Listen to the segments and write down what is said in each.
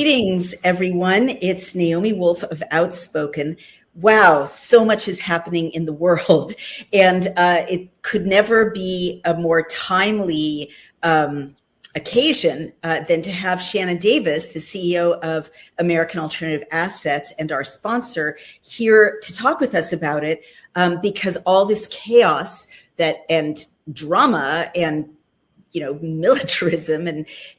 Greetings, everyone. It's Naomi Wolf of Outspoken. Wow, so much is happening in the world, and it could never be a more timely occasion than to have Shannon Davis, the CEO of American Alternative Assets and our sponsor, here to talk with us about it, because all this chaos and drama and militarism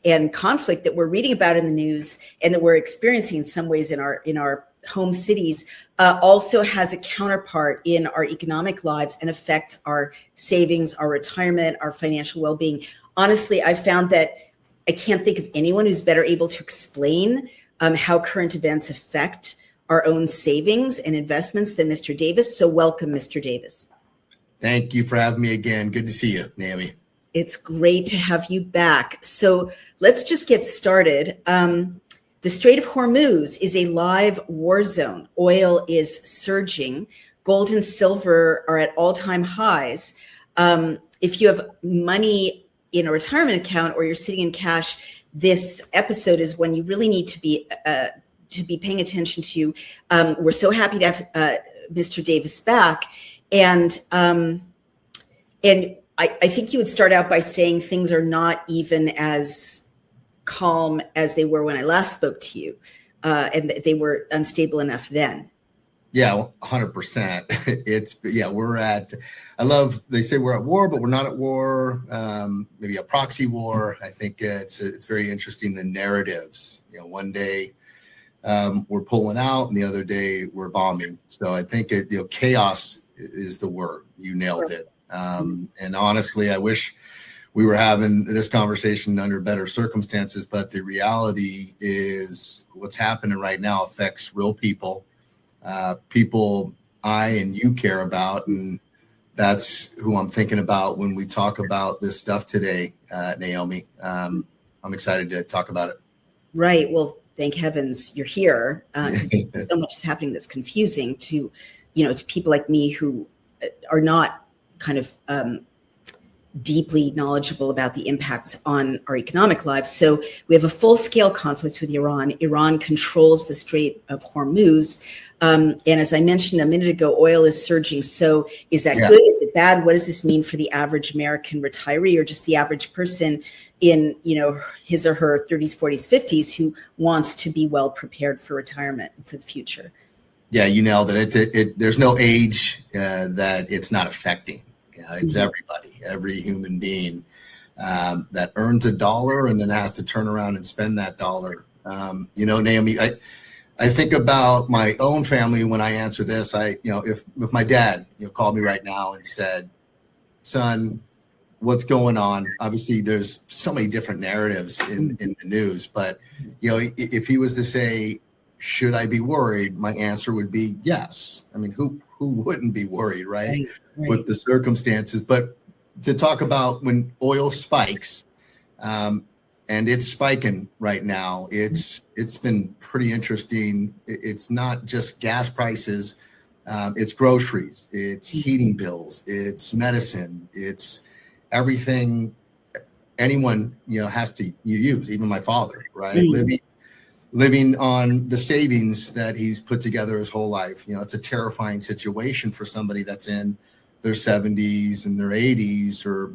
and conflict that we're reading about in the news and that we're experiencing in some ways in our home cities also has a counterpart in our economic lives and affects our savings, our retirement, our financial well-being. Honestly, I found that I can't think of anyone who's better able to explain how current events affect our own savings and investments than Mr. Davis. So welcome, Mr. Davis. Thank you for having me again. Good to see you, Naomi. It's great to have you back. So let's just get started. The Strait of Hormuz is a live war zone. Oil is surging. Gold and silver are at all-time highs. If you have money in a retirement account or you're sitting in cash, this episode is when you really need to be paying attention to. We're so happy to have Mr. Davis back, and I think you would start out by saying things are not even as calm as they were when I last spoke to you, and they were unstable enough then. Yeah, 100%. They say we're at war, but we're not at war. Maybe a proxy war. I think it's very interesting, the narratives. One day we're pulling out and the other day we're bombing. So I think chaos is the word. You nailed it. And honestly, I wish we were having this conversation under better circumstances, but the reality is what's happening right now affects real people, people I and you care about. And that's who I'm thinking about when we talk about this stuff today, Naomi. I'm excited to talk about it. Right. Well, thank heavens you're here. So much is happening that's confusing to people like me who are not kind of deeply knowledgeable about the impacts on our economic lives. So we have a full-scale conflict with Iran. Iran controls the Strait of Hormuz. And as I mentioned a minute ago, oil is surging. So is that good? Is it bad? What does this mean for the average American retiree or just the average person in his or her 30s, 40s, 50s who wants to be well prepared for retirement and for the future? Yeah, you nailed it. There's no age that it's not affecting. It's everybody, every human being that earns a dollar and then has to turn around and spend that dollar. Naomi, I think about my own family when I answer this. If my dad called me right now and said, "Son, what's going on?" Obviously, there's so many different narratives in the news, but if he was to say, "Should I be worried?" my answer would be yes. I mean, who wouldn't be worried, right? With the circumstances? But to talk about when oil spikes, and it's spiking right now, it's been pretty interesting. It's not just gas prices, it's groceries, it's heating bills, it's medicine, it's everything anyone has to use, even my father, right? Living on the savings that he's put together his whole life. It's a terrifying situation for somebody that's in their 70s and their 80s, or,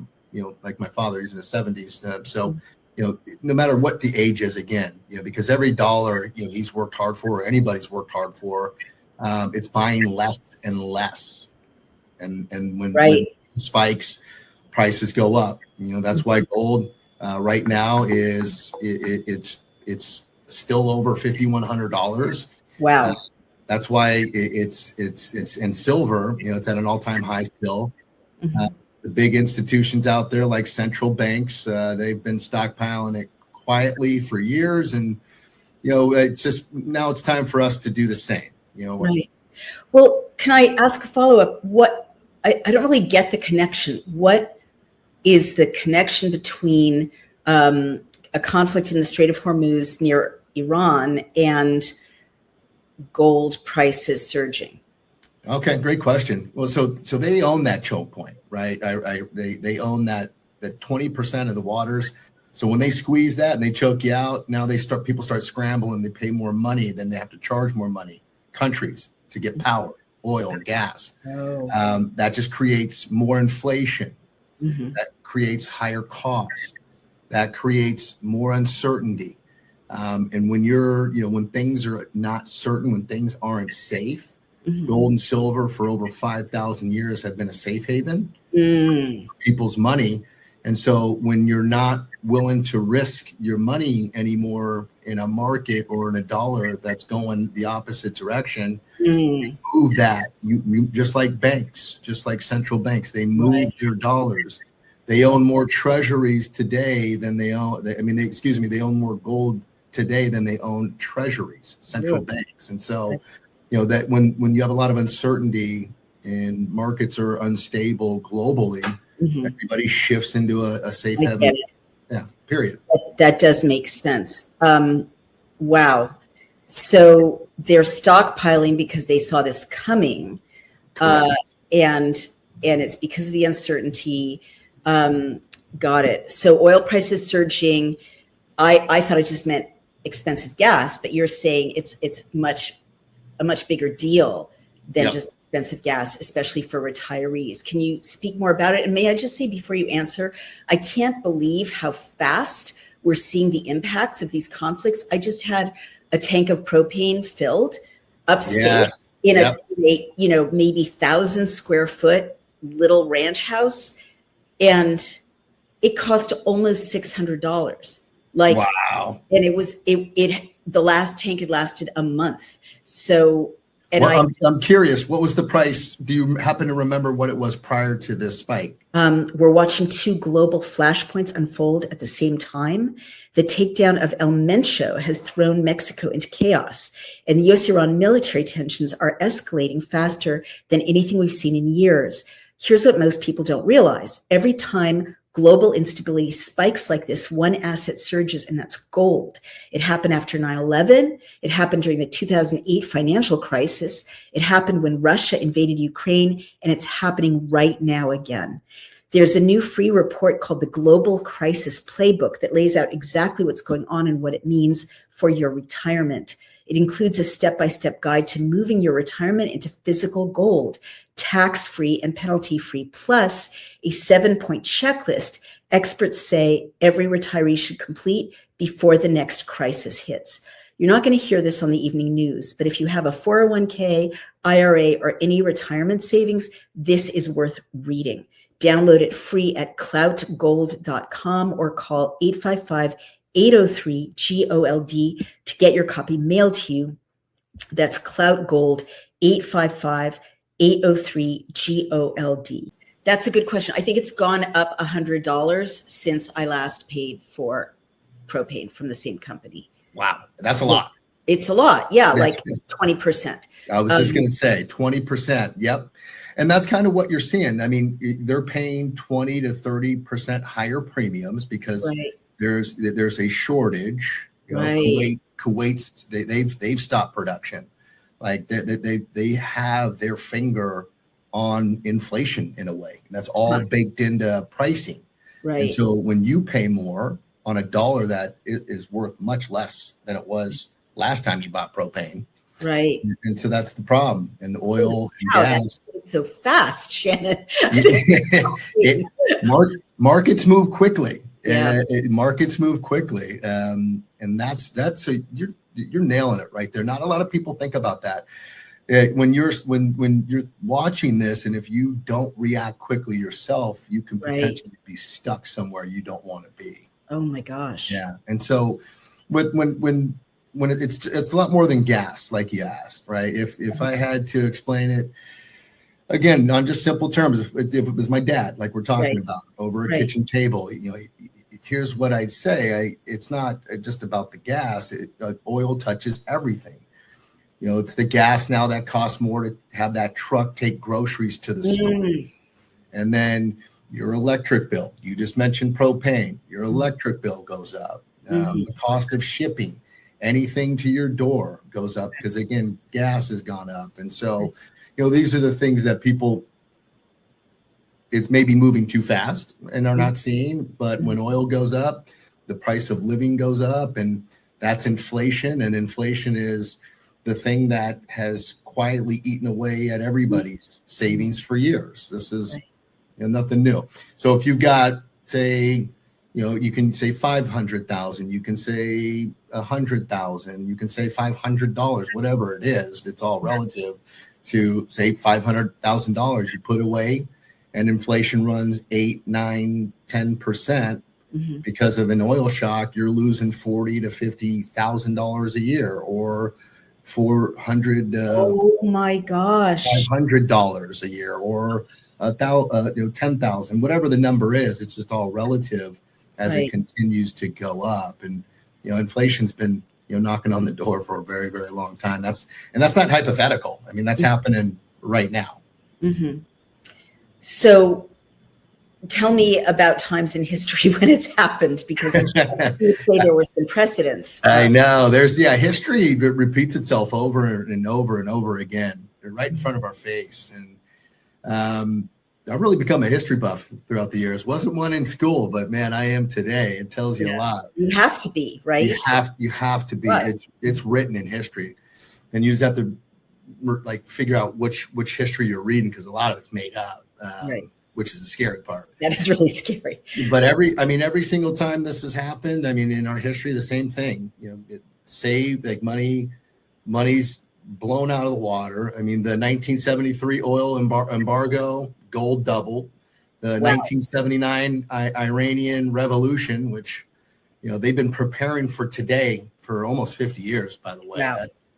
like my father, he's in his 70s. So, no matter what the age is, again, because every dollar, he's worked hard for, or anybody's worked hard for, it's buying less and less. And when it spikes, prices go up. That's why gold right now it's still over $5,100. Wow. That's why it's in silver, it's at an all-time high still. The big institutions out there like central banks, they've been stockpiling it quietly for years. And, it's just, now it's time for us to do the same, Right. Well, can I ask a follow-up? I don't really get the connection. What is the connection between a conflict in the Strait of Hormuz near Iran and gold prices surging? Okay, great question. Well, so they own that choke point, right? They own that 20% of the waters So when they squeeze that and they choke you out, now people start scrambling. They pay more money, then they have to charge more money. Countries to get power, oil, and gas. That just creates more inflation. That creates higher costs. That creates more uncertainty. And when things are not certain, when things aren't safe, gold and silver for over 5,000 years have been a safe haven for people's money. And so when you're not willing to risk your money anymore in a market or in a dollar that's going the opposite direction, you move that. You just like banks, just like central banks, they move their dollars. They own more treasuries today than they own. They own more gold today than they own treasuries, central banks. And so, that when you have a lot of uncertainty and markets are unstable globally, everybody shifts into a safe haven. Yeah, period. That does make sense. Wow. So they're stockpiling because they saw this coming. And it's because of the uncertainty. Got it. So oil prices surging. I thought it just meant expensive gas, but you're saying it's a much bigger deal than just expensive gas, especially for retirees. Can you speak more about it? And may I just say before you answer, I can't believe how fast we're seeing the impacts of these conflicts. I just had a tank of propane filled upstate in a maybe 1,000 square foot little ranch house, and it cost almost $600. Wow! And the last tank had lasted a month. So. I'm curious, what was the price? Do you happen to remember what it was prior to this spike? We're watching two global flashpoints unfold at the same time. The takedown of El Mencho has thrown Mexico into chaos, and the U.S.-Iran military tensions are escalating faster than anything we've seen in years. Here's what most people don't realize. Every time global instability spikes like this, one asset surges, and that's gold. It happened after 9/11. It happened during the 2008 financial crisis. It happened when Russia invaded Ukraine, and it's happening right now again. There's a new free report called the Global Crisis Playbook that lays out exactly what's going on and what it means for your retirement. It includes a step-by-step guide to moving your retirement into physical gold, tax-free and penalty-free, plus a 7-point checklist experts say every retiree should complete before the next crisis hits. You're not going to hear this on the evening news, but if you have a 401k, IRA, or any retirement savings, this is worth reading. Download it free at cloutgold.com or call 855-803-GOLD to get your copy mailed to you. That's Clout Gold, 855-803-GOLD. That's a good question. I think it's gone up $100 since I last paid for propane from the same company. Wow, that's a lot. It's a lot. Yeah, like 20%. I was just going to say 20%. Yep. And that's kind of what you're seeing. I mean, they're paying 20 to 30% higher premiums because there's a shortage. Kuwait's they've stopped production. Like they have their finger on inflation in a way. That's all baked into pricing. Right. And so when you pay more on a dollar that is worth much less than it was last time you bought propane. Right. And so that's the problem. And oil and gas. That's so fast, Shannon. Markets move quickly. Markets move quickly. And you're nailing it right there. Not a lot of people think about that. When you're watching this, and if you don't react quickly yourself, you can potentially be stuck somewhere you don't want to be. Oh my gosh. Yeah. And so when it's a lot more than gas, like you asked, right? If I had to explain it again on just simple terms, if it was my dad, like we're talking about over a kitchen table, here's what I'd say. It's not just about the gas. Oil touches everything. It's the gas now that costs more to have that truck take groceries to the store. And then your electric bill. You just mentioned propane. Your electric bill goes up. The cost of shipping anything to your door goes up because, again, gas has gone up. And so, these are the things that people, it's maybe moving too fast and are not seeing. But when oil goes up, the price of living goes up, and that's inflation. And inflation is the thing that has quietly eaten away at everybody's savings for years. This is nothing new. So if you've got, say, you can say 500,000, you can say 100,000, you can say $500, whatever it is. It's all relative to, say, $500,000 you put away, and inflation runs 8, 9, 10%. Because of an oil shock, you're losing $40,000 to $50,000 a year, or oh my gosh, $500 a year, or $10,000, whatever the number is. It's just all relative as it continues to go up. And inflation's been knocking on the door for a very, very long time. That's not hypothetical. I mean, that's happening right now. So tell me about times in history when it's happened, because I would say there were some precedents. I know history repeats itself over and over and over again. They're right in front of our face. And I've really become a history buff throughout the years. Wasn't one in school, but man, I am today. It tells you a lot. You have to be, right? You have to be. Right. It's written in history, and you just have to figure out which history you're reading, because a lot of it's made up. Which is the scary part. That is really scary. But every single time this has happened, in our history, the same thing. Money's blown out of the water. The 1973 oil embargo, gold doubled. The 1979 Iranian revolution, which they've been preparing for today for almost 50 years. By the way,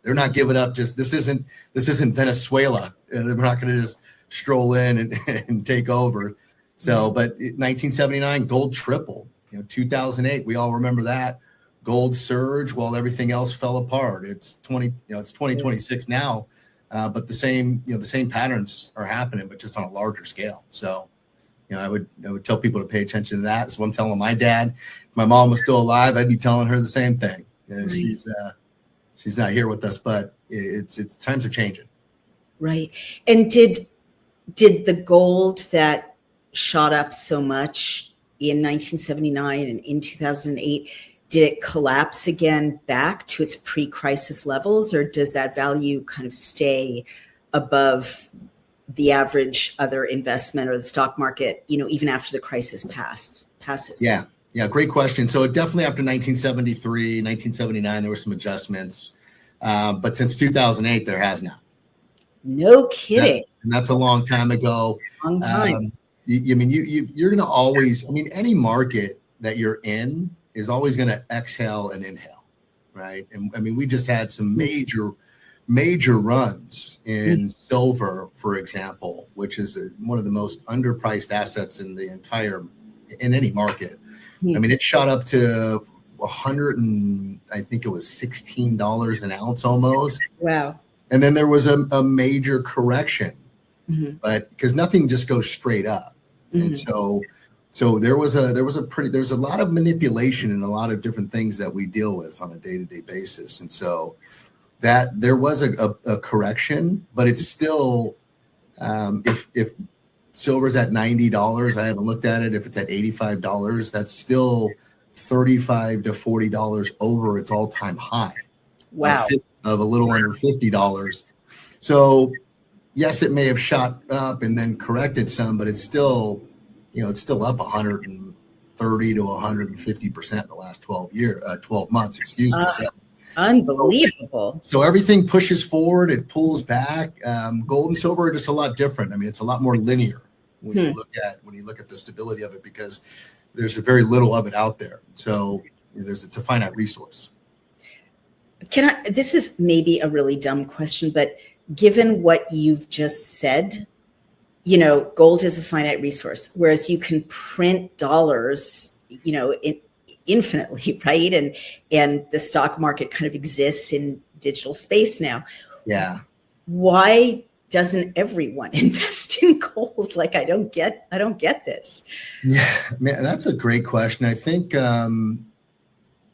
they're not giving up. This isn't Venezuela. They're not going to just stroll in and take over. So, but 1979, gold tripled. 2008, we all remember that. Gold surge while everything else fell apart. It's 2026 now, but the same patterns are happening, but just on a larger scale. So, I would tell people to pay attention to that. That's what I'm telling my dad. If my mom was still alive, I'd be telling her the same thing. She's not here with us, but it's times are changing. Right. And did the gold that shot up so much in 1979 and in 2008, did it collapse again back to its pre-crisis levels, or does that value kind of stay above the average other investment or the stock market, even after the crisis passes? Yeah, great question. So definitely after 1973, 1979, there were some adjustments, but since 2008, there has not. No kidding. And that's a long time ago. Long time. You're going to always, any market that you're in is always going to exhale and inhale, right? And we just had some major runs in silver, for example, which is one of the most underpriced assets in any market. It shot up to 100 and I think it was $16 an ounce almost. Wow. And then there was a major correction, but because nothing just goes straight up. And so there was a lot of manipulation and a lot of different things that we deal with on a day-to-day basis. And so that there was a correction, but it's still, if silver's at $90, I haven't looked at it. If it's at $85, that's still $35 to $40 over its all-time high. Wow. Of a little under $50. So yes, it may have shot up and then corrected some, but it's still up 130 to 150% in the last 12 months, excuse me. So, unbelievable. So everything pushes forward, it pulls back. Gold and silver are just a lot different. It's a lot more linear when you look at the stability of it, because there's very little of it out there. So it's a finite resource. This is maybe a really dumb question, but given what you've just said, gold is a finite resource, whereas you can print dollars, infinitely, right? And the stock market kind of exists in digital space now. Yeah. Why doesn't everyone invest in gold? I don't get this. Yeah, man, that's a great question. I think,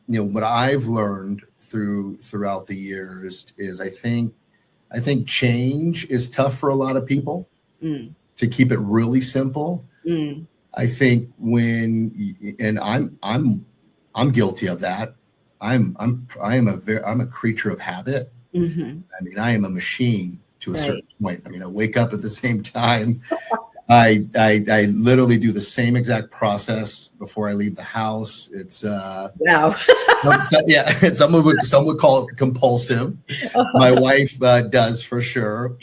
what I've learned throughout the years is I think change is tough for a lot of people. To keep it really simple. I think I'm I'm guilty of that. I'm a creature of habit. Mm-hmm. I mean, I am a machine to a Right. certain point. I mean, I wake up at the same time. I literally do the same exact process before I leave the house. It's Wow. yeah, some would call it compulsive. My wife does for sure,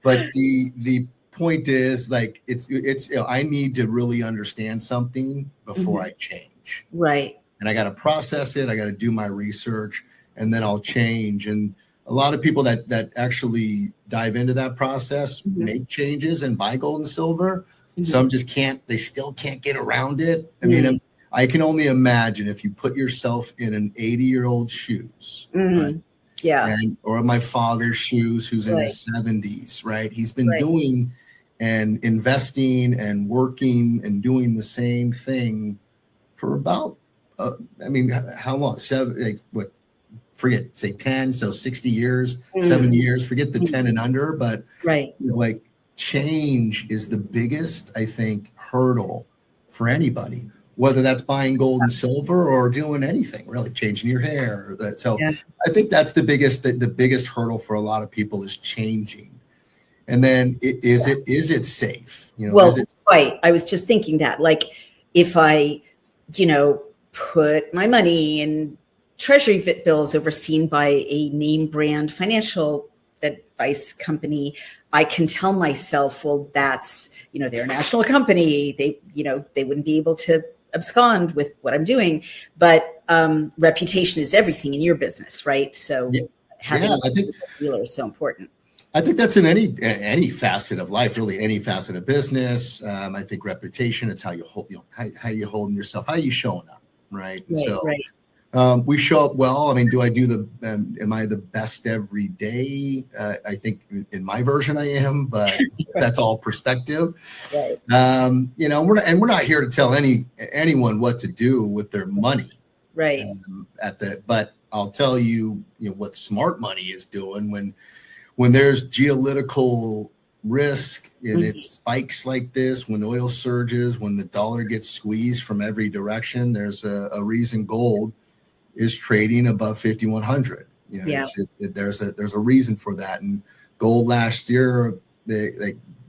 but the point is, like, it's I need to really understand something before I change. Right. And I got to process it. I got to do my research, and then I'll change. And a lot of people that actually dive into that process make changes and buy gold and silver. Some just can't. They still can't get around it. I mean, I can only imagine if you put yourself in an 80-year-old shoes, right? Yeah. Or my father's shoes, who's in his 70s, right? He's been doing and investing and working and doing the same thing for about, I mean, how long? Say 10, so 60 years, 70 years, forget the 10 and under, but like, change is the biggest, I think, hurdle for anybody, whether that's buying gold and silver or doing anything, really changing your hair. So I think that's the biggest hurdle for a lot of people is changing. And then is it safe? Well, right. I was just thinking that, like, if I, put my money in treasury bills overseen by a name brand financial advice company, I can tell myself, well, that's, they're a national company. They wouldn't be able to abscond with what I'm doing, but reputation is everything in your business, right? So having a dealer is so important. I think that's in any facet of life, really, any facet of business. I think reputation, it's how you hold, how you holding yourself, how you showing up, right? We show up well. I mean, do I do am I the best every day? I think in my version I am, but that's all perspective. Right. We're not here to tell anyone what to do with their money. Right. But I'll tell you, what smart money is doing when there's geopolitical risk and it spikes like this, when oil surges, when the dollar gets squeezed from every direction, there's a reason gold is trading above 5,100. There's a reason for that. And gold last year,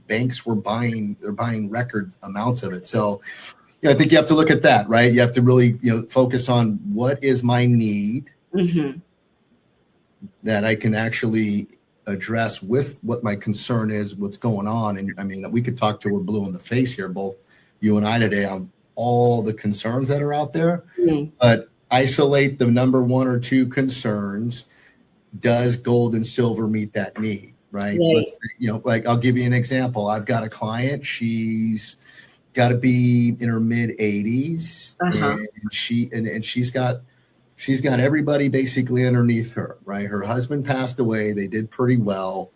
banks were buying record amounts of it. So I think you have to look at that, right? You have to really focus on what is my need that I can actually address with what my concern is, what's going on. And I mean, we could talk till we're blue in the face here, both you and I today, on all the concerns that are out there, but isolate the number one or two concerns. Does gold and silver meet that need? Right. Like, I'll give you an example. I've got a client. She's got to be in her mid 80s, and she's got everybody basically underneath her, right? Her husband passed away. They did pretty well.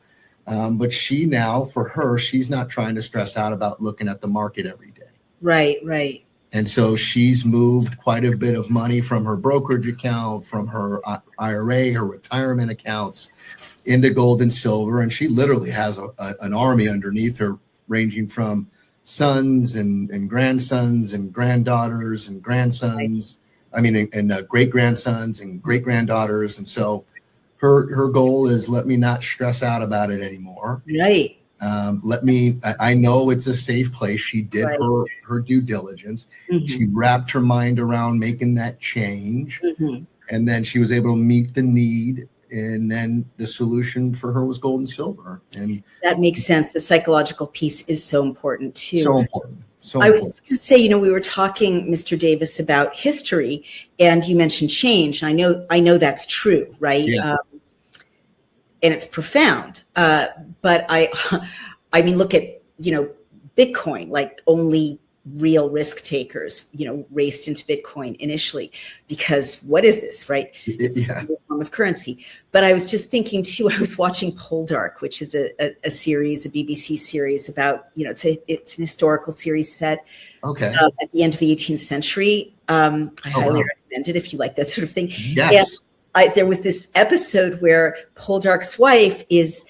But she's not trying to stress out about looking at the market every day. Right. And so she's moved quite a bit of money from her brokerage account, from her IRA, her retirement accounts, into gold and silver. And she literally has an army underneath her, ranging from sons and grandsons and granddaughters and grandsons. And great-grandsons and great-granddaughters. And so her goal is, let me not stress out about it anymore. Right. I know it's a safe place. She did her due diligence. She wrapped her mind around making that change. And then she was able to meet the need. And then the solution for her was gold and silver. And that makes sense. The psychological piece is so important too. So important. I was just going to say, we were talking, Mr. Davis, about history, and you mentioned change. I know that's true, right? Yeah. And it's profound. But I mean, look at, Bitcoin, like, only real risk takers, raced into Bitcoin initially, because what is this, right? It's a form of currency. But I was just thinking too, I was watching Poldark, which is a series, a BBC series about, it's an historical series set at the end of the 18th century. I highly recommend it if you like that sort of thing. Yes. And there was this episode where Poldark's wife is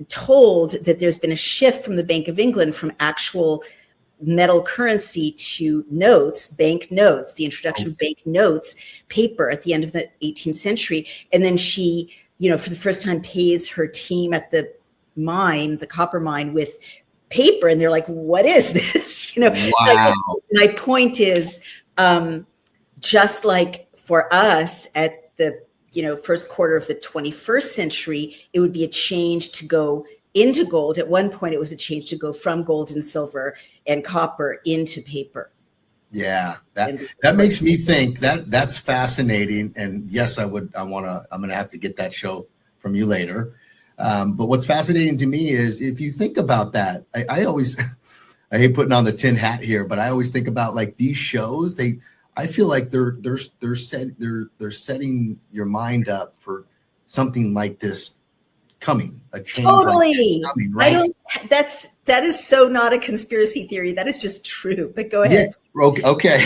told that there's been a shift from the Bank of England from actual metal currency to notes, bank notes, the introduction of bank notes, paper at the end of the 18th century. And then she, for the first time pays her team at the mine, the copper mine, with paper. And they're like, what is this? Wow. So my point is, just like for us at the, first quarter of the 21st century, it would be a change to go into gold. At one point, it was a change to go from gold and silver and copper into paper. Yeah, that makes me think that's fascinating. And yes, I'm going to have to get that show from you later. But what's fascinating to me is if you think about that, I always, I hate putting on the tin hat here, but I always think about like these shows, I feel like they're setting your mind up for something like this coming, a change. Totally. Like coming, right? That is so not a conspiracy theory. That is just true. But go ahead. Yeah, okay.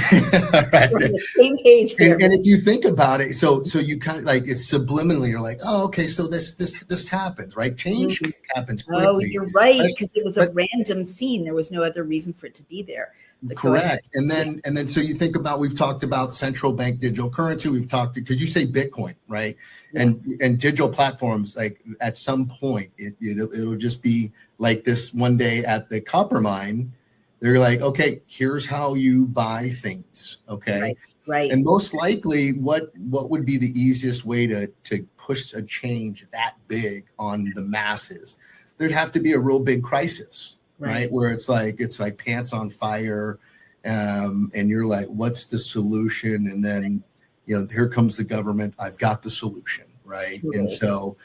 Right. We're on the same page there. And if you think about it, so you kind of like it's subliminally, you're like, oh, okay, so this happens, right? Change happens quickly. Oh, you're right, because it was a random scene. There was no other reason for it to be there. Correct. And then so you think about, we've talked about central bank digital currency. We've talked to, because you say Bitcoin, right? Yeah. And digital platforms, like at some point, it'll just be like this one day at the copper mine. They're like, okay, here's how you buy things. Okay. Right. And most likely what would be the easiest way to push a change that big on the masses? There'd have to be a real big crisis. Right. Where it's like pants on fire. And you're like, what's the solution? And then, here comes the government. I've got the solution. Right. Totally. And so,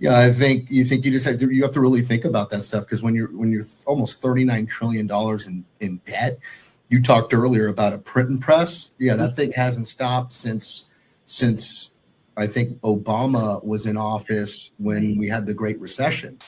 I think you just have to really think about that stuff, because when you're almost $39 trillion in debt, you talked earlier about a print and press. Yeah. That thing hasn't stopped since I think Obama was in office when we had the Great Recession.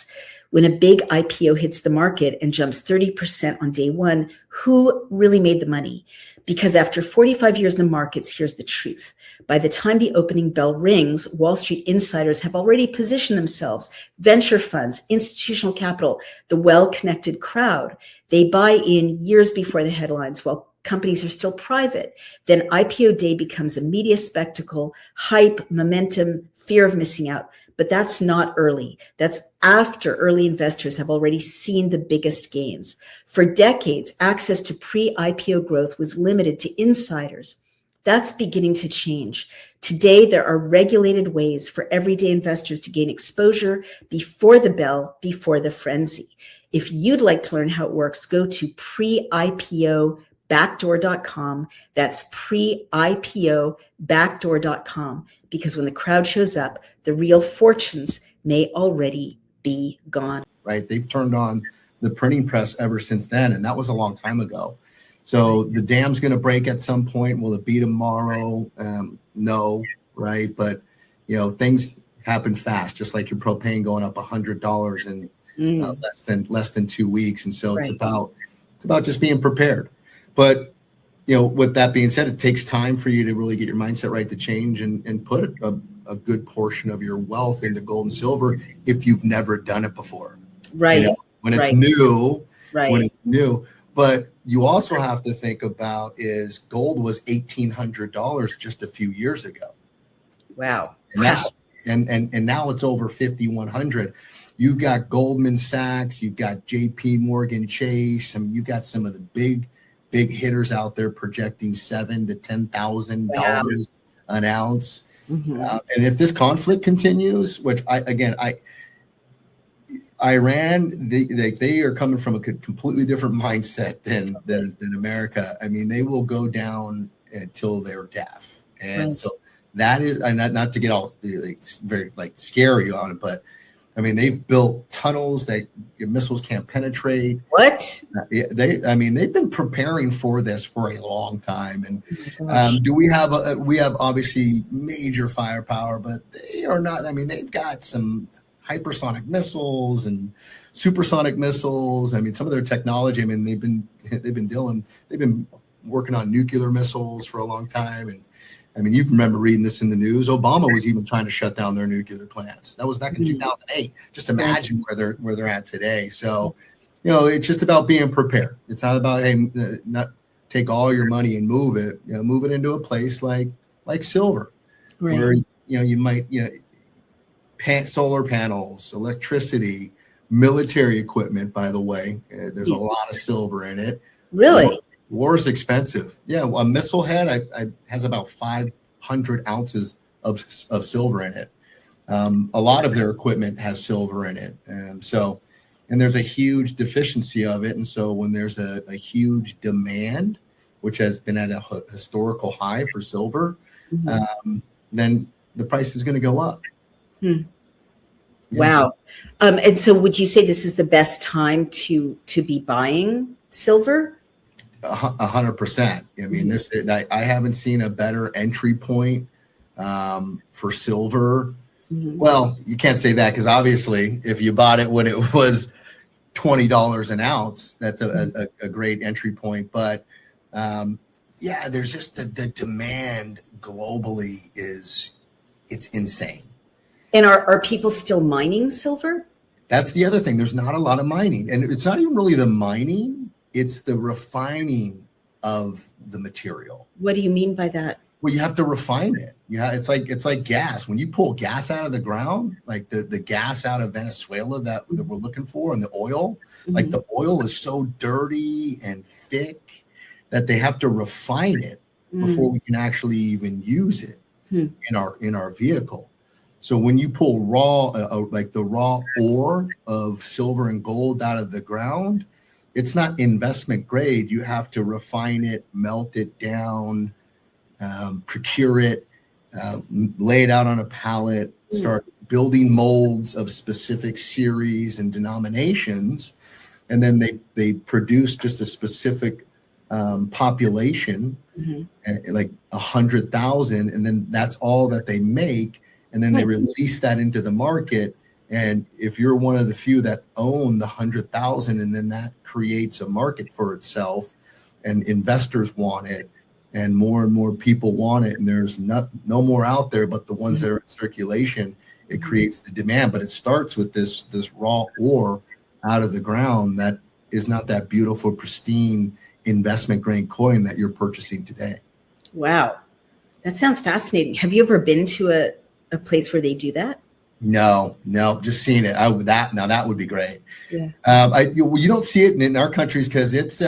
When a big IPO hits the market and jumps 30% on day one, who really made the money? Because after 45 years in the markets, here's the truth. By the time the opening bell rings, Wall Street insiders have already positioned themselves. Venture funds, institutional capital, the well-connected crowd. They buy in years before the headlines while companies are still private. Then IPO day becomes a media spectacle, hype, momentum, fear of missing out. But that's not early. That's after early investors have already seen the biggest gains. For decades, access to pre-IPO growth was limited to insiders. That's beginning to change. Today, there are regulated ways for everyday investors to gain exposure before the bell, before the frenzy. If you'd like to learn how it works, go to preIPObackdoor.com. That's preIPObackdoor.com, because when the crowd shows up, the real fortunes may already be gone. Right. They've turned on the printing press ever since then. And that was a long time ago. So the dam's going to break at some point. Will it be tomorrow? No. Right. But, things happen fast, just like your propane going up $100 in less than 2 weeks. And so it's about just being prepared. But, with that being said, it takes time for you to really get your mindset right to change and put a good portion of your wealth into gold and silver if you've never done it before. Right. When it's new. Right. When it's new. But you also have to think about is gold was $1,800 just a few years ago. Wow. And now it's over 5,100. You've got Goldman Sachs, you've got JP Morgan Chase, you've got some of the big hitters out there projecting $7,000 to $10,000 an ounce. Mm-hmm. And if this conflict continues, which Iran, they are coming from a completely different mindset than America. I mean, they will go down until they're deaf. And so that is, and not to get all very scary on it, but I mean, they've built tunnels that your missiles can't penetrate. What? They've been preparing for this for a long time. And we have obviously major firepower, but they are not. I mean, they've got some hypersonic missiles and supersonic missiles. I mean, some of their technology. I mean, they've been working on nuclear missiles for a long time. And I mean, you remember reading this in the news. Obama was even trying to shut down their nuclear plants. That was back in 2008. Just imagine where they're at today. So, it's just about being prepared. It's not about, hey, not take all your money and move it, move it into a place like silver, Right. where, you might, solar panels, electricity, military equipment, by the way, there's a lot of silver in it. Really? War is expensive. Yeah. A missile head has about 500 ounces of silver in it. A lot of their equipment has silver in it. And there's a huge deficiency of it. And so when there's a huge demand, which has been at a historical high for silver, then the price is going to go up. Yeah. Wow. And so would you say this is the best time to be buying silver? 100%. I mean, I haven't seen a better entry point for silver. Well, you can't say that, because obviously if you bought it when it was $20 an ounce, that's a great entry point. But there's just the demand globally it's insane. And are people still mining silver? That's the other thing. There's not a lot of mining, and it's not even really the mining, it's the refining of the material. What do you mean by that? Well, you have to refine it. It's like gas. When you pull gas out of the ground, like the gas out of Venezuela that we're looking for, and the oil, like the oil is so dirty and thick that they have to refine it before we can actually even use it in our vehicle. So when you pull like the raw ore of silver and gold out of the ground, it's not investment grade. You have to refine it, melt it down, procure it, lay it out on a pallet, start building molds of specific series and denominations, and then they produce just a specific population, like 100,000, and then that's all that they make, and then they release that into the market. And if you're one of the few that own the 100,000, and then that creates a market for itself, and investors want it, and more people want it, and there's no more out there but the ones that are in circulation, it creates the demand. But it starts with this raw ore out of the ground that is not that beautiful, pristine investment grade coin that you're purchasing today. Wow. That sounds fascinating. Have you ever been to a place where they do that? No, just seeing it. That would be great. Yeah. You don't see it in our countries because it's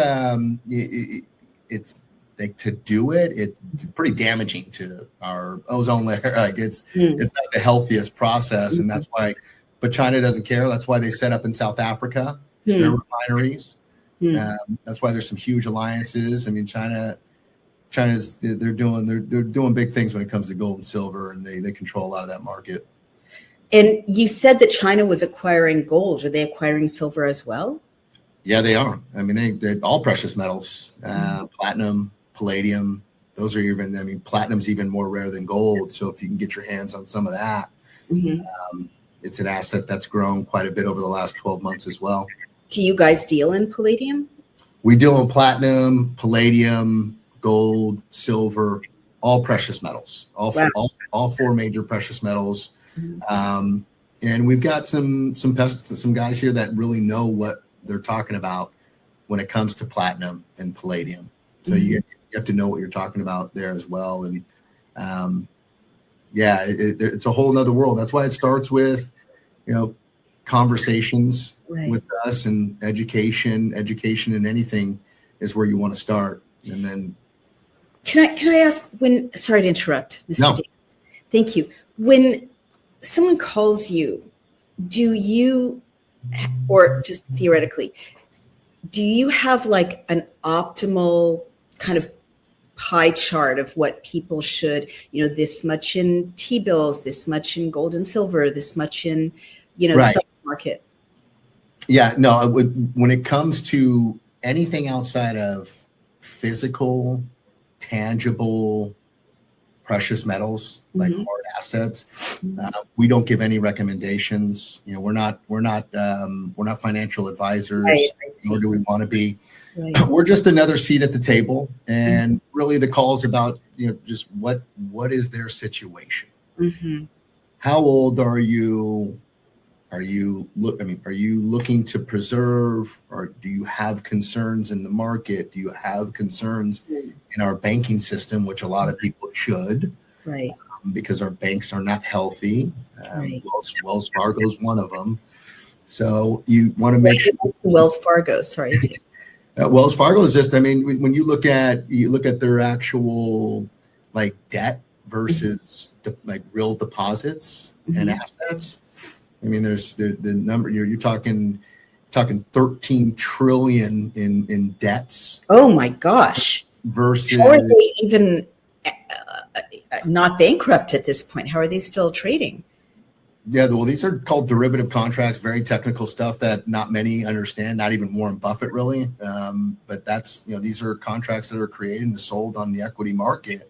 like, to do it's pretty damaging to our ozone layer. Like it's not the healthiest process, and that's why. But China doesn't care. That's why they set up in South Africa their refineries. That's why there's some huge alliances. I mean, China's they're doing big things when it comes to gold and silver, and they control a lot of that market. And you said that China was acquiring gold. Are they acquiring silver as well? Yeah, they are. I mean, they're all precious metals, platinum, palladium. Those are platinum's even more rare than gold. So if you can get your hands on some of that, it's an asset that's grown quite a bit over the last 12 months as well. Do you guys deal in palladium? We deal in platinum, palladium, gold, silver, all precious metals, all four major precious metals. And we've got some guys here that really know what they're talking about when it comes to platinum and palladium. So you have to know what you're talking about there as well. And it's a whole nother world. That's why it starts with, conversations with us, and education and anything is where you want to start. And then can I ask, sorry to interrupt, Mr. No. Davis. Thank you. When someone calls you, do you, or just theoretically, do you have like an optimal kind of pie chart of what people should, this much in T-bills, this much in gold and silver, this much in, the stock market? Yeah, no, when it comes to anything outside of physical, tangible, precious metals, like hard assets, we don't give any recommendations. We're not financial advisors, nor do we want to be. Right. We're just another seat at the table, and really the call is about just what is their situation. How old are you? Are you looking to preserve, or do you have concerns in the market? Do you have concerns in our banking system, which a lot of people should, Right. Because our banks are not healthy. Right. Wells Fargo is one of them. So you want to make sure. Wells Fargo, sorry. Wells Fargo is just, I mean, when you look at their actual like debt versus like real deposits and assets. I mean, there's the number you're talking 13 trillion in debts. Oh my gosh. Versus, how are they even not bankrupt at this point? How are they still trading? Yeah, well, these are called derivative contracts, very technical stuff that not many understand, not even Warren Buffett really. But that's, these are contracts that are created and sold on the equity market.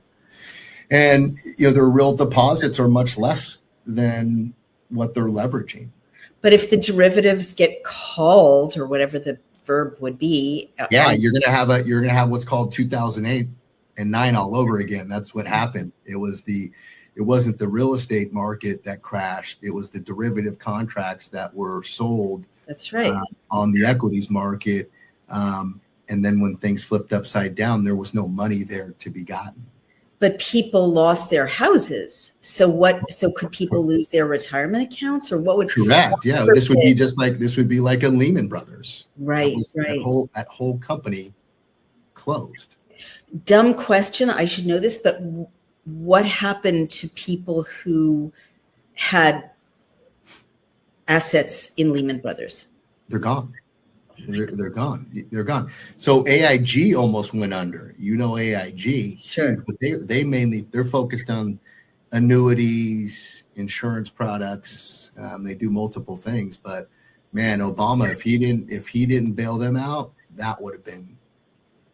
And, their real deposits are much less than what they're leveraging. But if the derivatives get called, or whatever the verb would be, you're gonna have what's called 2008 and 9 all over again. That's what happened. It wasn't the real estate market that crashed. It was the derivative contracts that were sold. That's right. On the equities market. And then when things flipped upside down, there was no money there to be gotten. But people lost their houses. So could people lose their retirement accounts, or what would? Correct. Yeah. This would be like a Lehman Brothers. Right. That whole company closed. Dumb question. I should know this, but what happened to people who had assets in Lehman Brothers? They're gone. They're gone. They're gone. So AIG almost went under. AIG. Sure. But they're focused on annuities, insurance products. They do multiple things. But man, Obama, if he didn't bail them out, that would have been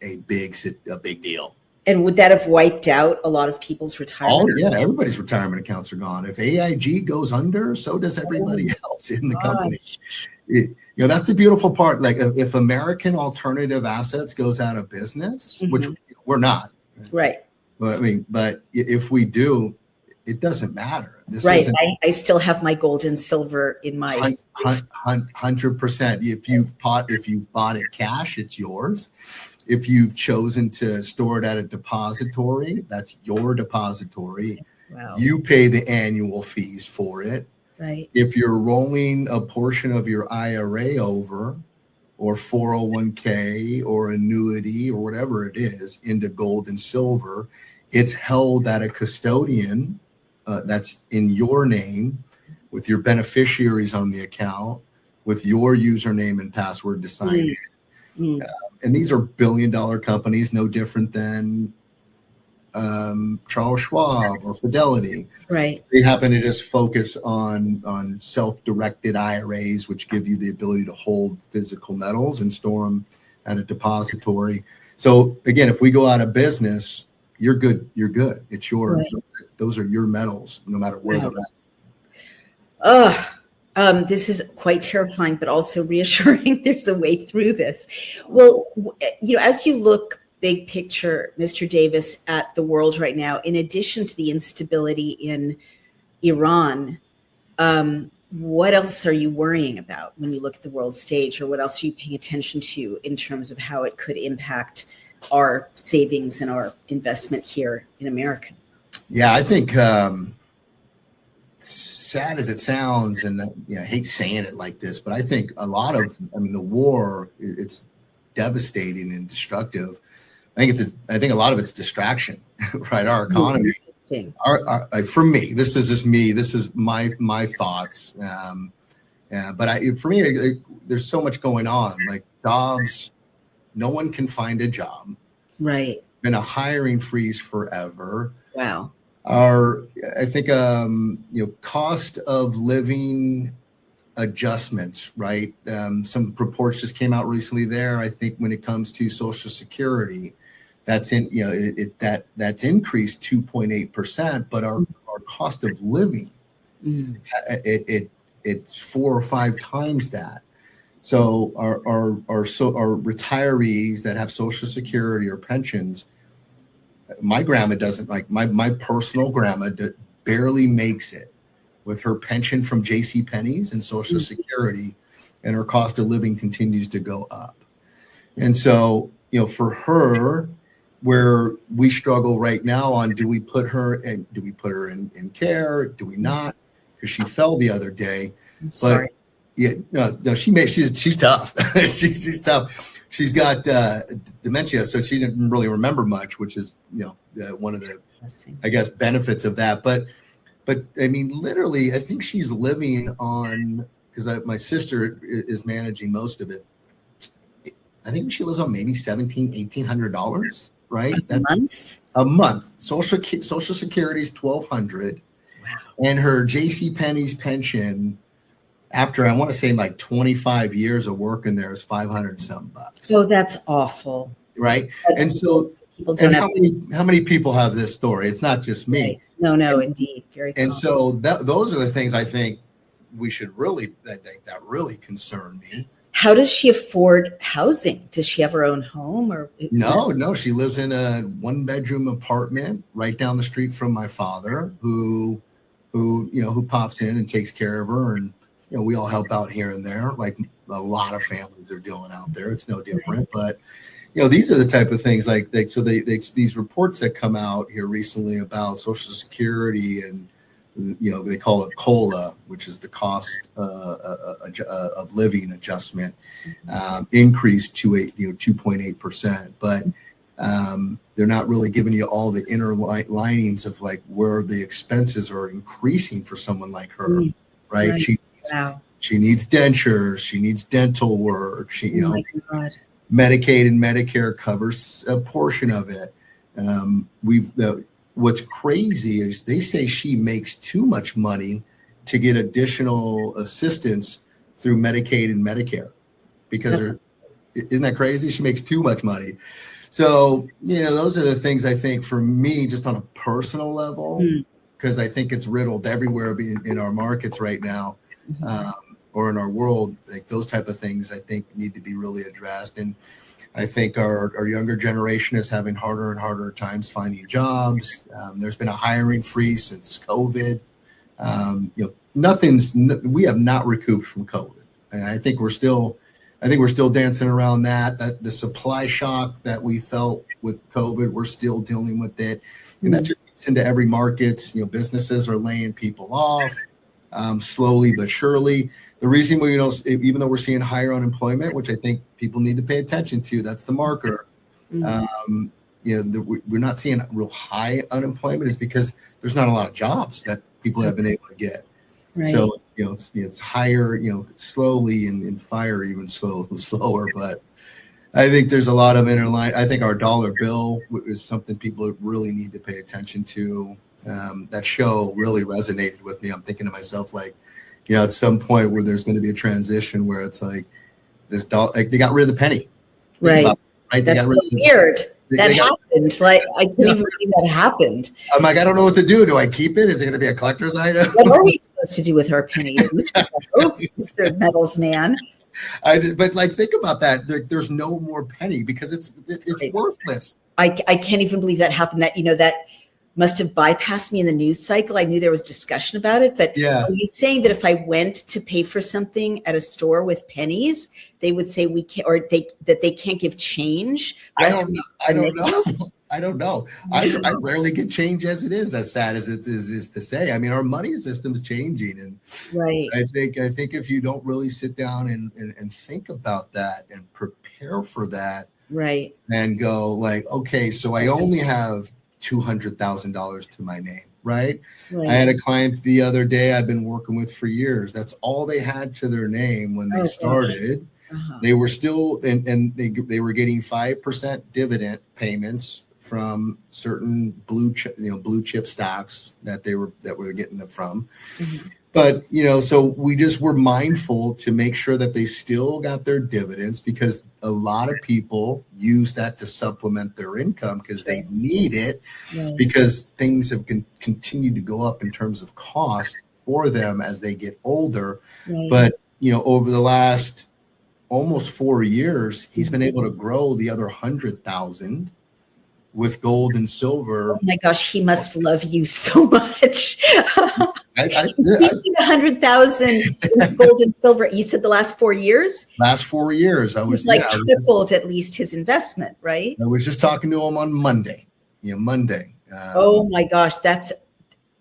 a big deal. And would that have wiped out a lot of people's retirement? Oh, yeah, everybody's retirement accounts are gone. If AIG goes under, so does everybody else in the company. That's the beautiful part. Like if American Alternative Assets goes out of business, which we're not. Right. But if we do, it doesn't matter. Right. I still have my gold and silver in my 100%. If you've bought it cash, it's yours. If you've chosen to store it at a depository, that's your depository. Wow. You pay the annual fees for it. Right. If you're rolling a portion of your IRA over, or 401k or annuity or whatever it is into gold and silver, it's held at a custodian that's in your name, with your beneficiaries on the account, with your username and password to sign in. And these are billion-dollar companies, no different than Charles Schwab or Fidelity. Right. They happen to just focus on self-directed IRAs, which give you the ability to hold physical metals and store them at a depository. So again, if we go out of business, you're good. You're good. It's yours. Right. Those are your metals, no matter where they're at. This is quite terrifying, but also reassuring. There's a way through this. Well, as you look big picture, Mr. Davis, at the world right now, in addition to the instability in Iran, what else are you worrying about when you look at the world stage, or what else are you paying attention to in terms of how it could impact our savings and our investment here in America? Yeah, I think sad as it sounds, and I hate saying it like this, but I think the war, it's devastating and destructive. I think a lot of it's distraction, right? Our economy. For me, this is just me. This is my thoughts. But for me, there's so much going on. Like jobs, no one can find a job. Right. Been a hiring freeze forever. Wow. Cost of living adjustments, right? Some reports just came out recently there. I think when it comes to Social Security, that's that's increased 2.8%, but our cost of living, it's 4 or 5 times that. So our retirees that have Social Security or pensions, my grandma doesn't, like my personal grandma barely makes it with her pension from J.C. Penney's and Social Security, and her cost of living continues to go up. And so, for her, where we struggle right now on, do we put her in care? Do we not? Because she fell the other day. I'm sorry. But no, she's tough. she's tough. She's got dementia, so she didn't really remember much, which is one of the, I guess, benefits of that. But I mean, literally, I think she's living on, because my sister is managing most of it. I think she lives on maybe $1,700-$1,800, right? A month. Social Security is $1,200, wow. And her J.C. Penney's pension, after I want to say like 25 years of working there, is $500 something bucks. Oh, that's awful, right? And so, how many people have this story? It's not just me. Right. No, indeed, very. And so those are the things I think we should really that really concern me. How does she afford housing? Does she have her own home, or no? She lives in a 1-bedroom apartment right down the street from my father, who pops in and takes care of her, and we all help out here and there, like a lot of families are doing out there. It's no different, but these are the type of things like so these reports that come out here recently about Social Security, and they call it COLA, which is the cost of living adjustment, increased to 2.8%, but they're not really giving you all the inner linings of like where the expenses are increasing for someone like her, right? She needs dentures, she needs dental work, Medicaid and Medicare covers a portion of it. What's crazy is they say she makes too much money to get additional assistance through Medicaid and Medicare, because isn't that crazy? She makes too much money. So, those are the things I think for me, just on a personal level, because I think it's riddled everywhere in our markets right now, or in our world. Like those type of things I think need to be really addressed. And I think our younger generation is having harder and harder times finding jobs. There's been a hiring freeze since COVID. We have not recouped from COVID. And I think we're still dancing around that the supply shock that we felt with COVID, we're still dealing with it. And that just gets into every market. Businesses are laying people off slowly but surely. The reason we even though we're seeing higher unemployment, which I think people need to pay attention to, that's the marker. We're not seeing real high unemployment is because there's not a lot of jobs that people have been able to get. Right. So it's higher, slowly, and fire even slower. But I think there's a lot of interline. I think our dollar bill is something people really need to pay attention to. That show really resonated with me. I'm thinking to myself, like, at some point where there's going to be a transition where it's like this dollar, like they got rid of the penny. Right. That's so weird. That happened. Like, I couldn't even believe that happened. I'm like, I don't know what to do. Do I keep it? Is it going to be a collector's item? What are we supposed to do with our pennies, Mr. Metals Man? But like, think about that. There's no more penny because it's worthless. I can't even believe that happened. That must have bypassed me in the news cycle. I knew there was discussion about it, but are you saying that if I went to pay for something at a store with pennies, they would say we can't, or that they can't give change? I don't know. I rarely get change as it is, as sad as it is to say. I mean, our money system is changing, and I think if you don't really sit down and think about that and prepare for that, right, and go like, okay, so I only have $200,000 to my name, right? I had a client the other day I've been working with for years. That's all they had to their name when they started. They were still, and they were getting 5% dividend payments from certain blue chip stocks that we were getting them from. But, so we just were mindful to make sure that they still got their dividends, because a lot of people use that to supplement their income because they need it, because things have continued to go up in terms of cost for them as they get older. But, over the last almost 4 years, he's been able to grow the other 100,000, with gold and silver. Oh my gosh, he must love you so much. I 100,000 into gold and silver. You said the last 4 years? last 4 years, I was tripled at least his investment, right? I was just talking to him on Monday. Monday. Oh my gosh,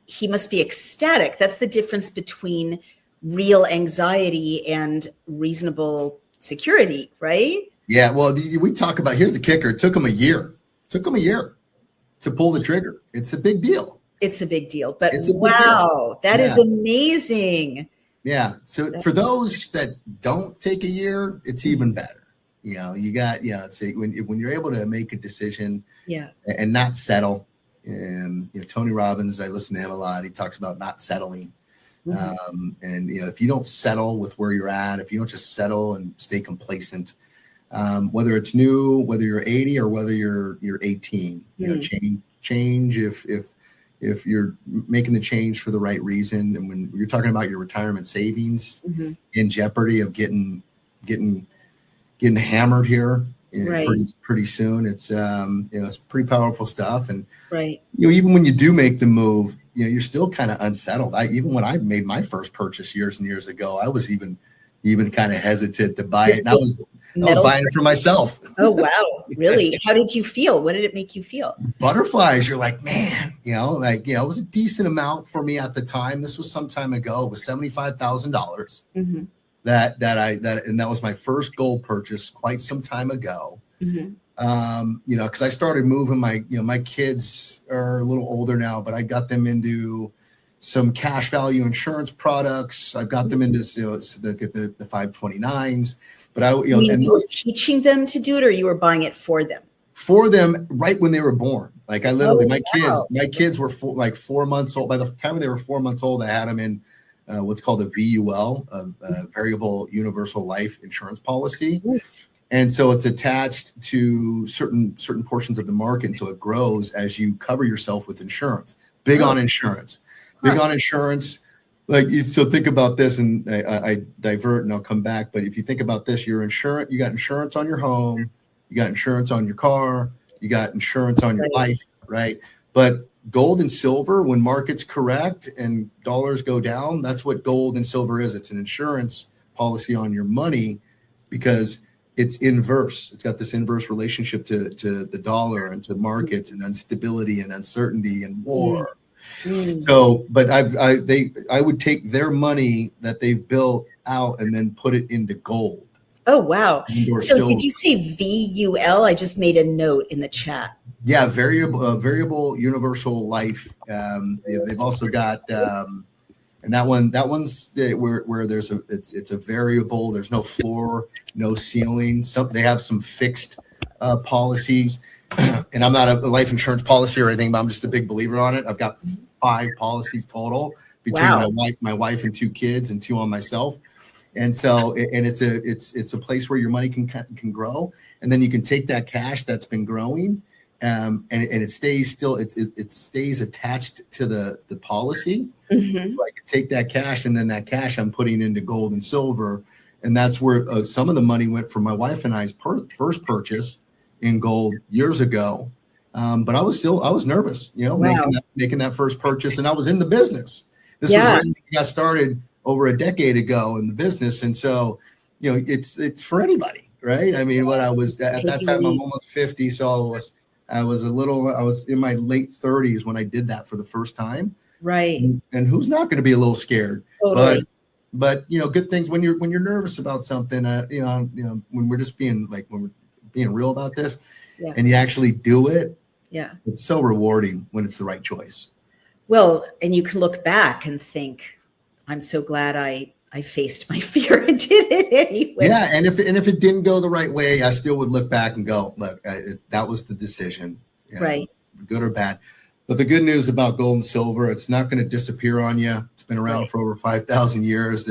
he must be ecstatic. That's the difference between real anxiety and reasonable security, right? Yeah. Well, we talk about, here's the kicker. It took him a year. To pull the trigger. It's a big deal. It's a big deal. But wow, that is amazing. Yeah. So for those that don't take a year, it's even better. You got, it's when you're able to make a decision and not settle. And Tony Robbins, I listen to him a lot. He talks about not settling. And if you don't settle with where you're at, if you don't just settle and stay complacent, whether it's new, whether you're 80 or whether you're 18, change if you're making the change for the right reason. And when you're talking about your retirement savings in jeopardy of getting hammered here pretty soon, it's it's pretty powerful stuff. And even when you do make the move, you're still kind of unsettled. Even when I made my first purchase years and years ago, I was even kind of hesitant to buy it. And I was buying it for myself. Oh, wow. Really? How did you feel? What did it make you feel? Butterflies. You're like, man, it was a decent amount for me at the time. This was some time ago. It was $75,000 that was my first gold purchase quite some time ago. Because I started moving my kids are a little older now, but I got them into some cash value insurance products. I've got them into the 529s. But you were teaching them to do it, or you were buying it for them? For them, right when they were born. Like I literally, my kids were 4 months old. By the time they were 4 months old, I had them in what's called a VUL, a variable universal life insurance policy. And so it's attached to certain portions of the market. And so it grows as you cover yourself with insurance. Big on insurance. So think about this, and I divert and I'll come back. But if you think about this, you got insurance on your home, you got insurance on your car, you got insurance on your life, right? But gold and silver, when markets correct and dollars go down, that's what gold and silver is. It's an insurance policy on your money because it's inverse. It's got this inverse relationship to the dollar and to markets and instability and uncertainty and war. So, but I would take their money that they've built out and then put it into gold. Oh, wow. So did you say VUL? I just made a note in the chat. Yeah, variable universal life. They've also got, and that one's where there's it's a variable. There's no floor, no ceiling. They have some fixed policies. And I'm not a life insurance policy or anything, but I'm just a big believer on it. I've got 5 policies total between my wife and 2 kids and 2 on myself. And so, and it's a place where your money can grow, and then you can take that cash that's been growing, and it stays still. It stays attached to the policy. So I can take that cash, and then that cash I'm putting into gold and silver, and that's where some of the money went for my wife and I's first purchase in gold years ago. But I was nervous, making that first purchase, and I was in the business. This was when I got started over a decade ago in the business. And so, it's for anybody, right? I mean, I was at that time, I'm almost 50. So I was in my late 30s when I did that for the first time. Right. And who's not going to be a little scared? Totally. But good things when you're nervous about something, when we're just being real about this and you actually do it. Yeah. It's so rewarding when it's the right choice. Well, and you can look back and think, I'm so glad I faced my fear and did it anyway. Yeah, and if it didn't go the right way, I still would look back and go, look, that was the decision, right? Good or bad. But the good news about gold and silver, it's not going to disappear on you. It's been around for over 5,000 years.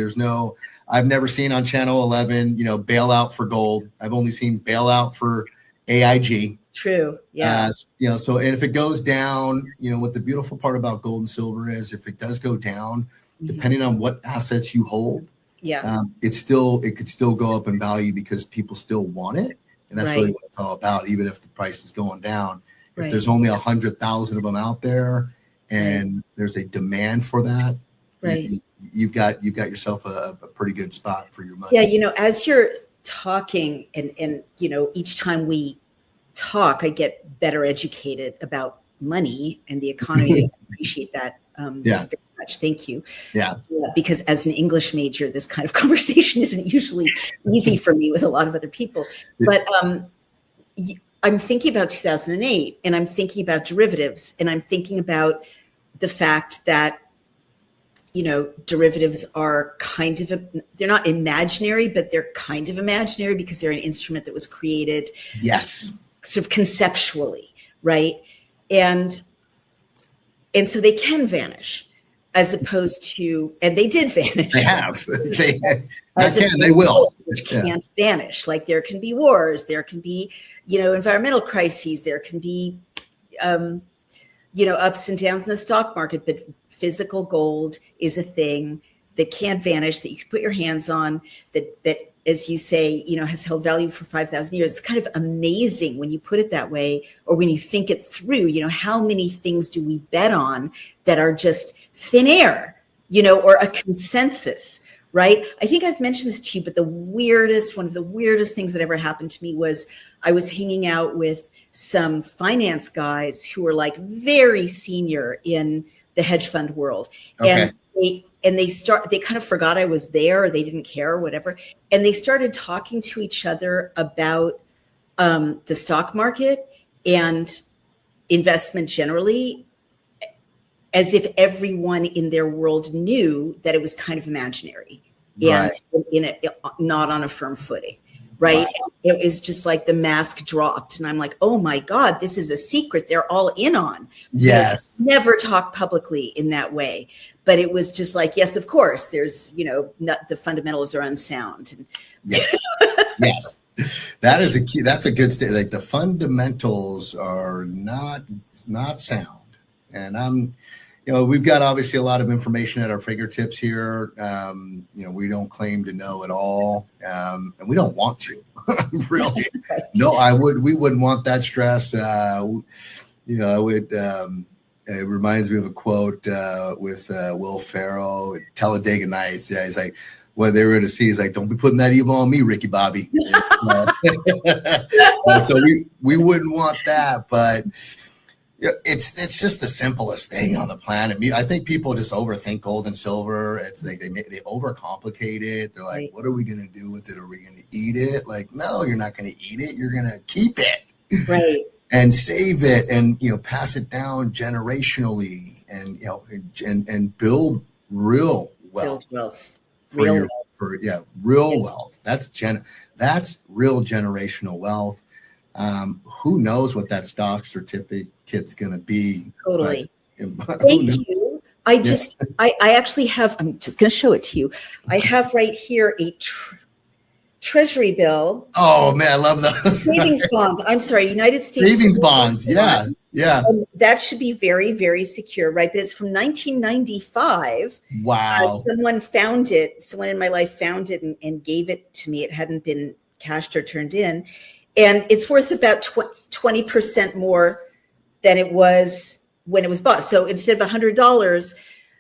I've never seen on Channel 11, bailout for gold. I've only seen bailout for AIG. True. Yeah. So, and if it goes down, what the beautiful part about gold and silver is, if it does go down, depending on what assets you hold, it could still go up in value because people still want it, and that's really what it's all about. Even if the price is going down, If there's only 100,000 of them out there, and there's a demand for that, you've got yourself a pretty good spot for your money. Yeah, as you're talking, and each time we talk, I get better educated about money and the economy. I appreciate that very much. Thank you. Yeah. Because as an English major, this kind of conversation isn't usually easy for me with a lot of other people. But I'm thinking about 2008, and I'm thinking about derivatives, and I'm thinking about the fact that derivatives are they're not imaginary, but they're kind of imaginary because they're an instrument that was created sort of conceptually, right? And so they can vanish, as opposed to, and they did vanish. They have. They will. Which can't vanish. Like there can be wars, there can be, environmental crises, there can be, ups and downs in the stock market, but physical gold is a thing that can't vanish, that you can put your hands on, that as you say, has held value for 5,000 years. It's kind of amazing when you put it that way, or when you think it through, how many things do we bet on that are just thin air, or a consensus, right? I think I've mentioned this to you, but one of the weirdest things that ever happened to me was I was hanging out with some finance guys who were like very senior in the hedge fund world. Okay. And they kind of forgot I was there, or they didn't care or whatever. And they started talking to each other about the stock market and investment generally, as if everyone in their world knew that it was kind of imaginary and not on a firm footing. Right. Wow. It was just like the mask dropped. And I'm like, oh my God, this is a secret they're all in on. Yes. Never talk publicly in that way. But it was just like, yes, of course, there's, the fundamentals are unsound. And yes. That is a key. That's a good state. Like the fundamentals are not sound. And we've got obviously a lot of information at our fingertips here. We don't claim to know it all, and we don't want to. Really, no. We wouldn't want that stress. I would. It reminds me of a quote with Will Ferrell, Talladega Nights. Yeah, he's like, what they were to see is like, don't be putting that evil on me, Ricky Bobby. So we wouldn't want that, but. It's just the simplest thing on the planet. I think people just overthink gold and silver. It's like they overcomplicate it. They're like, what are we going to do with it? Are we going to eat it? Like, no, you're not going to eat it. You're going to keep it, right? And save it, and pass it down generationally, and and build real wealth. Real wealth. That's real generational wealth. Who knows what that stock certificate's going to be? Totally. Thank you. I actually have, I'm just going to show it to you. I have right here a treasury bill. Oh man, I love those. Savings bonds. I'm sorry, United States savings bonds. Yeah. And that should be very, very secure, right? But it's from 1995. Wow. Someone found it. Someone in my life found it and gave it to me. It hadn't been cashed or turned in. And it's worth about 20% more than it was when it was bought. So instead of $100,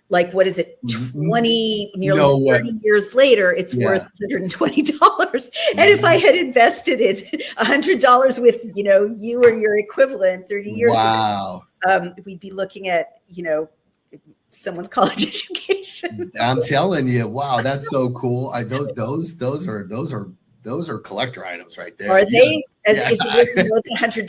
like what is it, 20, nearly 30 years later, it's worth $120. And if I had invested it $100 with, you or your equivalent 30 years ago, we'd be looking at, someone's college education. I'm telling you, wow, that's so cool. Those are collector items right there. Are they? Is it worth $100,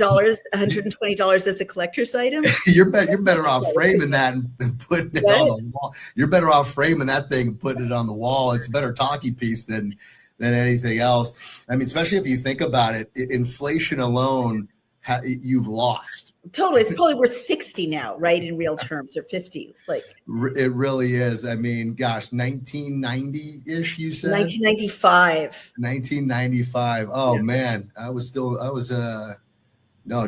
$120 as a collector's item? You're better off framing that and putting it on the wall. You're better off framing that thing and putting it on the wall. It's a better talking piece than anything else. I mean, especially if you think about it, inflation alone, you've lost. Totally. It's probably worth 60 now, right? In real terms, or 50. Like it really is. I mean, gosh, 1990-ish, you said? 1995. 1995. Oh man.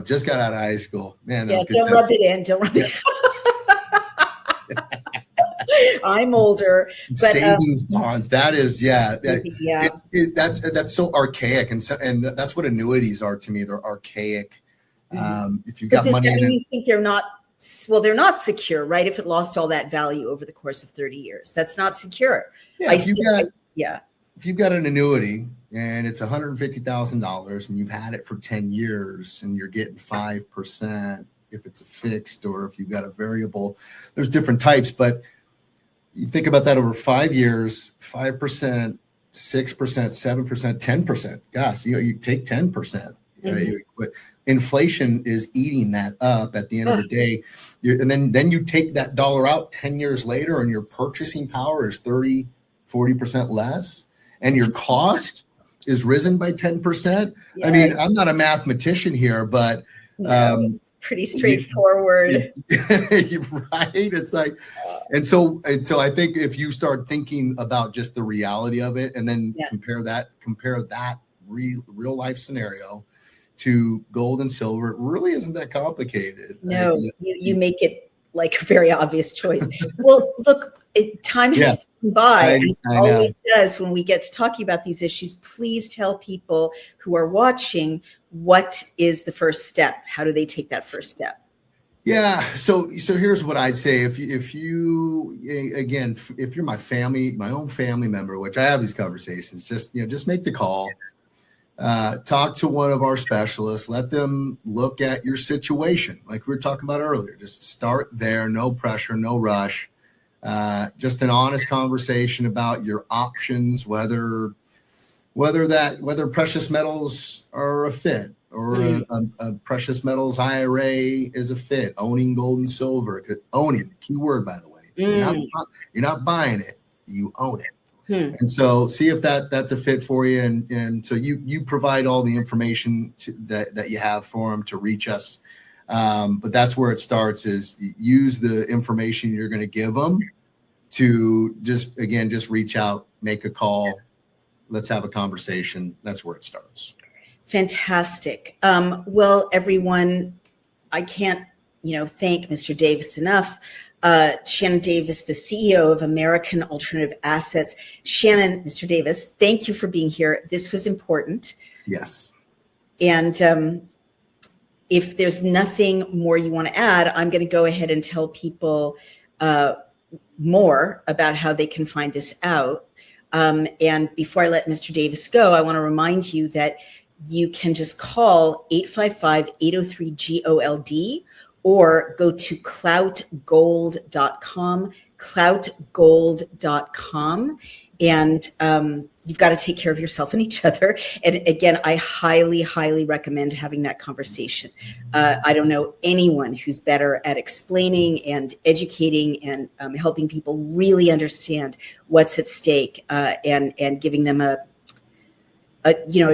Just got out of high school. Man, that's good. Don't rub it in. Don't rub it in. I'm older. But, savings bonds. That is, that's so archaic. And that's what annuities are to me. They're archaic. If you've But got does money that in mean it, you think they're not, well, they're not secure, right? If it lost all that value over the course of 30 years, that's not secure. yeah, Yeah. if you've got an annuity and it's $150,000 and you've had it for 10 years and you're getting 5%, if it's a fixed or if you've got a variable, there's different types, but you think about that over 5 years, 5%, 6%, 7%, 10%. Gosh, you take 10%. Inflation is eating that up at the end of the day. And then you take that dollar out 10 years later and your purchasing power is 30, 40% less. And your cost is risen by 10%. Yes. I mean, I'm not a mathematician here, but it's pretty straightforward. Right? It's like, and so I think if you start thinking about just the reality of it, and then compare that real life scenario to gold and silver, it really isn't that complicated. No, you make it like a very obvious choice. Well, look, time has gone by, as it always does when we get to talking about these issues. Please tell people who are watching, what is the first step? How do they take that first step? Yeah. So here's what I'd say. If you're my own family member, which I have these conversations, just make the call. Talk to one of our specialists. Let them look at your situation, like we were talking about earlier. Just start there. No pressure, no rush. Just an honest conversation about your options, whether precious metals are a fit, or a precious metals IRA is a fit. Owning gold and silver. Owning, key word, by the way. You're not buying it. You own it. And so see if that's a fit for you. And so you provide all the information that you have for them to reach us. But that's where it starts, is use the information you're going to give them to just reach out, make a call. Let's have a conversation. That's where it starts. Fantastic. Well, everyone, I can't, thank Mr. Davis enough. Shannon Davis, the CEO of American Alternative Assets. Shannon, Mr. Davis, thank you for being here. This was important. Yes. And if there's nothing more you want to add, I'm going to go ahead and tell people more about how they can find this out. And before I let Mr. Davis go, I want to remind you that you can just call 855-803-GOLD or go to cloutgold.com, cloutgold.com. And you've got to take care of yourself and each other. And again, I highly, highly recommend having that conversation. I don't know anyone who's better at explaining and educating and helping people really understand what's at stake, and giving them a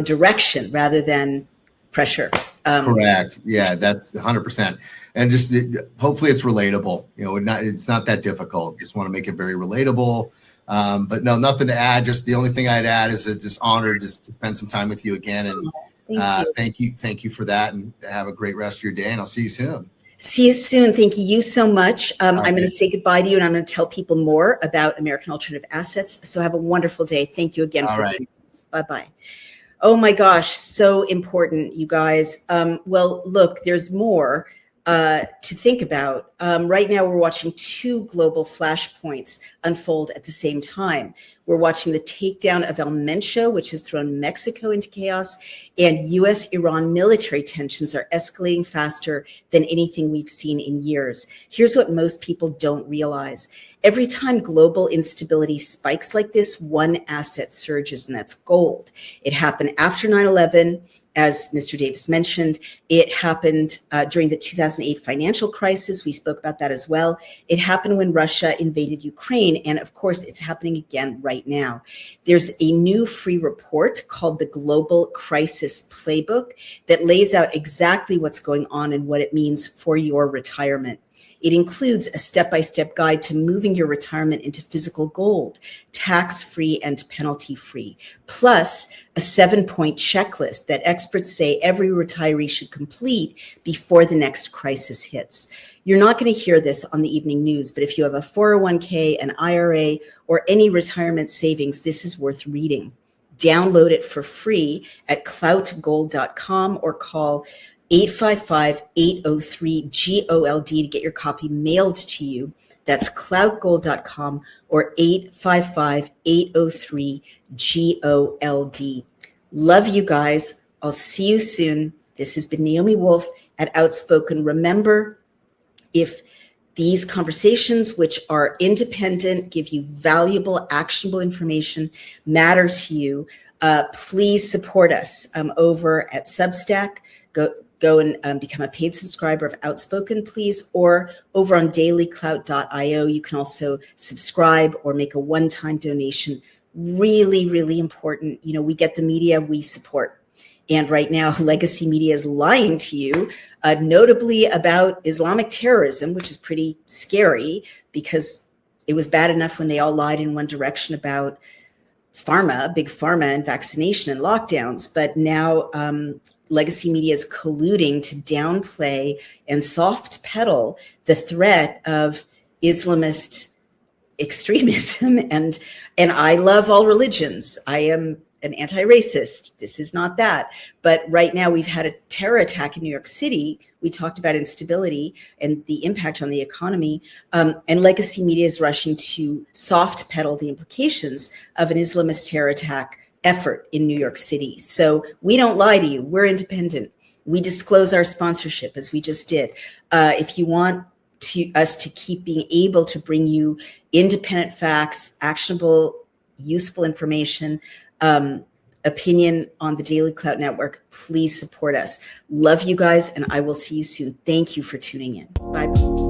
direction rather than pressure. Correct. Yeah, that's 100%. And just hopefully it's relatable. It's not that difficult. Just want to make it very relatable. But no, nothing to add. Just the only thing I'd add is just honored to spend some time with you again. And thank you for that. And have a great rest of your day. And I'll see you soon. See you soon. Thank you so much. I'm going to say goodbye to you, and I'm going to tell people more about American Alternative Assets. So have a wonderful day. Thank you again for being with us. Bye-bye. Oh my gosh, so important, you guys. Well, look, there's more to think about. Right now, we're watching two global flashpoints unfold at the same time. We're watching the takedown of El Mencho, which has thrown Mexico into chaos, and U.S.-Iran military tensions are escalating faster than anything we've seen in years. Here's what most people don't realize. Every time global instability spikes like this, one asset surges, and that's gold. It happened after 9/11, as Mr. Davis mentioned. It happened during the 2008 financial crisis. We spoke about that as well. It happened when Russia invaded Ukraine, and of course, it's happening again right now. There's a new free report called the Global Crisis Playbook that lays out exactly what's going on and what it means for your retirement. It includes a step-by-step guide to moving your retirement into physical gold, tax-free and penalty-free, plus a 7-point checklist that experts say every retiree should complete before the next crisis hits. You're not going to hear this on the evening news, but if you have a 401k, an IRA, or any retirement savings, this is worth reading. Download it for free at cloutgold.com or call 855-803-GOLD to get your copy mailed to you. That's cloudgold.com or 855-803-GOLD. Love you guys. I'll see you soon. This has been Naomi Wolf at Outspoken. Remember, if these conversations, which are independent, give you valuable, actionable information, matter to you, please support us over at Substack. Go and become a paid subscriber of Outspoken, please, or over on dailyclout.io. You can also subscribe or make a one-time donation. Really, really important. You know, we get the media we support. And right now, legacy media is lying to you, notably about Islamic terrorism, which is pretty scary because it was bad enough when they all lied in one direction about pharma, big pharma and vaccination and lockdowns. But now legacy media is colluding to downplay and soft pedal the threat of Islamist extremism. And I love all religions. I am an anti-racist. This is not that. But right now we've had a terror attack in New York City. We talked about instability and the impact on the economy. And legacy media is rushing to soft pedal the implications of an Islamist terror attack effort in New York City. So we don't lie to you. We're independent. We disclose our sponsorship as we just did. If you want us to keep being able to bring you independent facts, actionable, useful information, opinion on the Daily Clout Network, please support us. Love you guys, and I will see you soon. Thank you for tuning in. Bye.